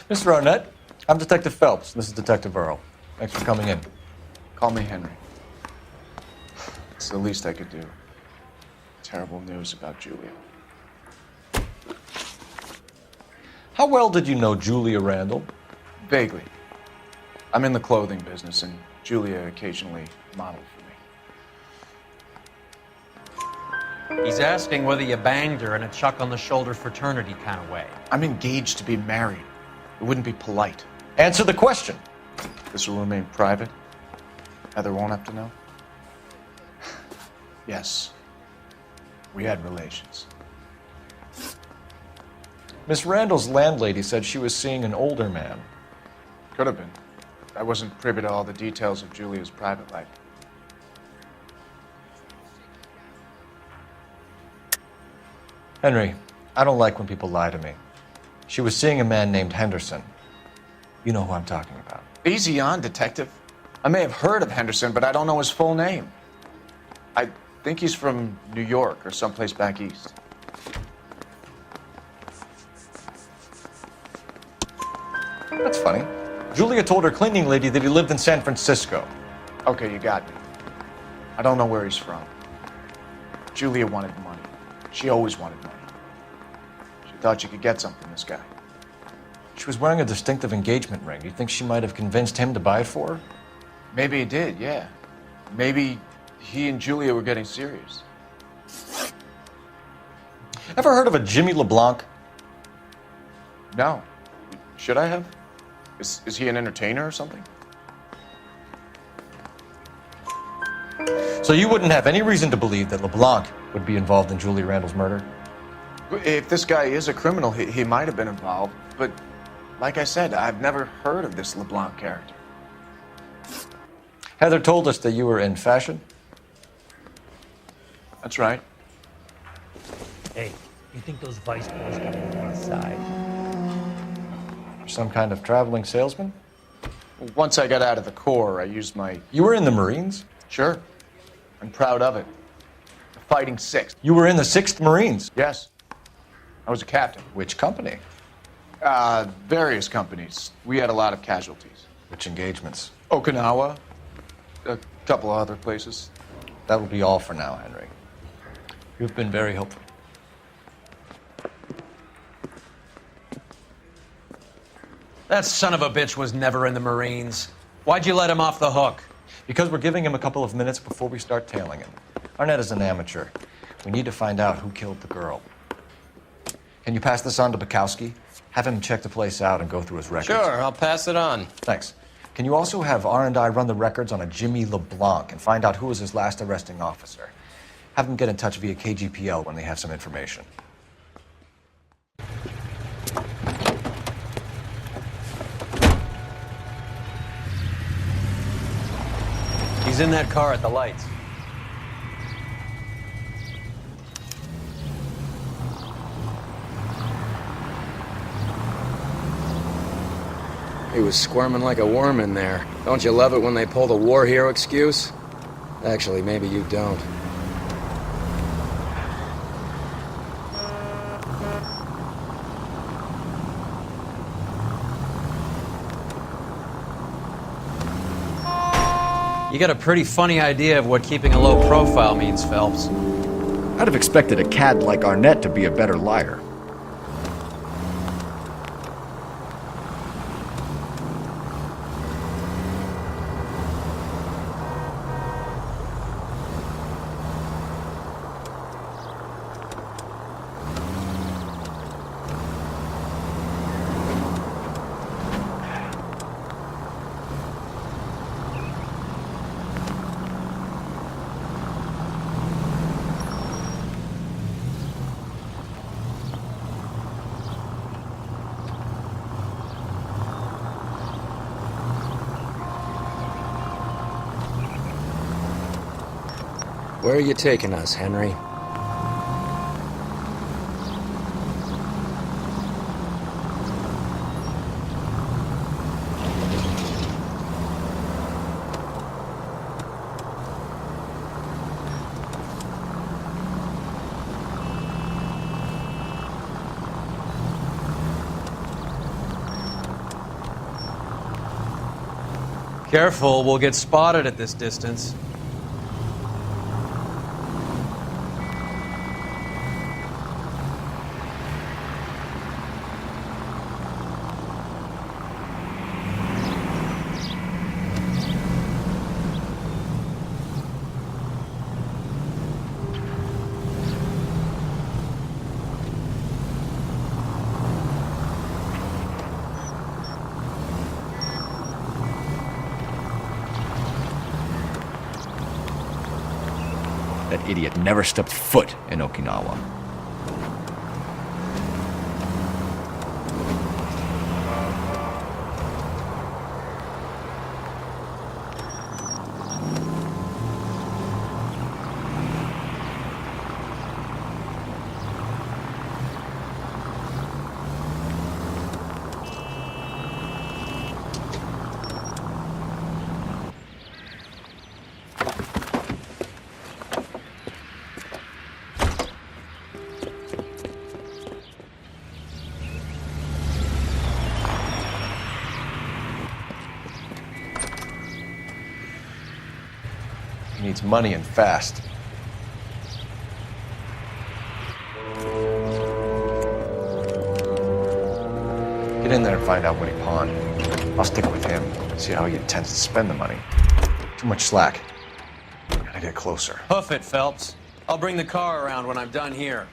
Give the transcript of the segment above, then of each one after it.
Mr. Arnett, I'm Detective Phelps. This is Detective Earl. Thanks for coming in. Call me Henry. It's the least I could do. Terrible news about Julia. How well did you know Julia Randall? Vaguely. I'm in the clothing business, and Julia occasionally modeled for me. He's asking whether you banged her in a chuck-on-the-shoulder fraternity kind of way. I'm engaged to be married. It wouldn't be polite. Answer the question. This will remain private. Heather won't have to know. Yes. We had relations. Miss Randall's landlady said she was seeing an older man. Could have been. I wasn't privy to all the details of Julia's private life. Henry, I don't like when people lie to me. She was seeing a man named Henderson. You know who I'm talking about. Easy on, detective. I may have heard of Henderson, but I don't know his full name. I think he's from New York or someplace back east. That's funny. Julia told her cleaning lady that he lived in San Francisco. Okay, you got me. I don't know where he's from. Julia wanted money. She always wanted money. She thought she could get something from this guy. She was wearing a distinctive engagement ring. Do you think she might have convinced him to buy it for her? Maybe he did, yeah. Maybe he and Julia were getting serious. Ever heard of a Jimmy LeBlanc? No. Should I have? Is he an entertainer or something? So you wouldn't have any reason to believe that LeBlanc would be involved in Julia Randall's murder? If this guy is a criminal, he might have been involved. But like I said, I've never heard of this LeBlanc character. Heather told us that you were in fashion. That's right. Hey, you think those Vice boys got anything on the side? Some kind of traveling salesman? Once I got out of the Corps, I used my... You were in the Marines? Sure. I'm proud of it. The Fighting Sixth. You were in the 6th Marines? Yes. I was a captain. Which company? Various companies. We had a lot of casualties. Which engagements? Okinawa. A couple of other places. That will be all for now, Henry. You've been very helpful. That son of a bitch was never in the Marines. Why'd you let him off the hook? Because we're giving him a couple of minutes before we start tailing him. Arnett is an amateur. We need to find out who killed the girl. Can you pass this on to Bukowski? Have him check the place out and go through his records. Sure, I'll pass it on. Thanks. Can you also have R&I run the records on a Jimmy LeBlanc and find out who was his last arresting officer? Have them get in touch via KGPL when they have some information. He's in that car at the lights. He was squirming like a worm in there. Don't you love it when they pull the war hero excuse? Actually, maybe you don't. You got a pretty funny idea of what keeping a low profile means, Phelps. I'd have expected a cad like Arnett to be a better liar. Where are you taking us, Henry? Careful, we'll get spotted at this distance. That idiot never stepped foot in Okinawa. He needs money and fast. Get in there and find out what he pawned. I'll stick with him, see how he intends to spend the money. Too much slack. Gotta get closer. Hoof it, Phelps. I'll bring the car around when I'm done here.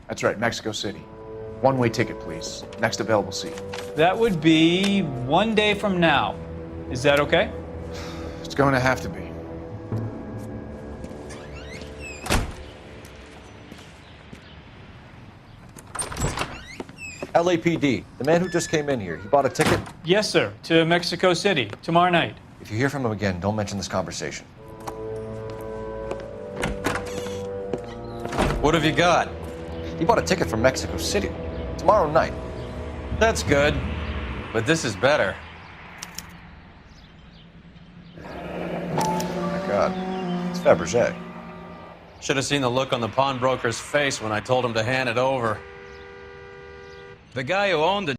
That's right, Mexico City. One-way ticket, please. Next available seat. That would be 1 day from now. Is that okay? It's going to have to be. LAPD, the man who just came in here, he bought a ticket? Yes, sir. To Mexico City, tomorrow night. If you hear from him again, don't mention this conversation. What have you got? He bought a ticket from Mexico City. Tomorrow night. That's good, but this is better. Oh my God. It's Fabergé. Should have seen the look on the pawnbroker's face when I told him to hand it over. The guy who owned the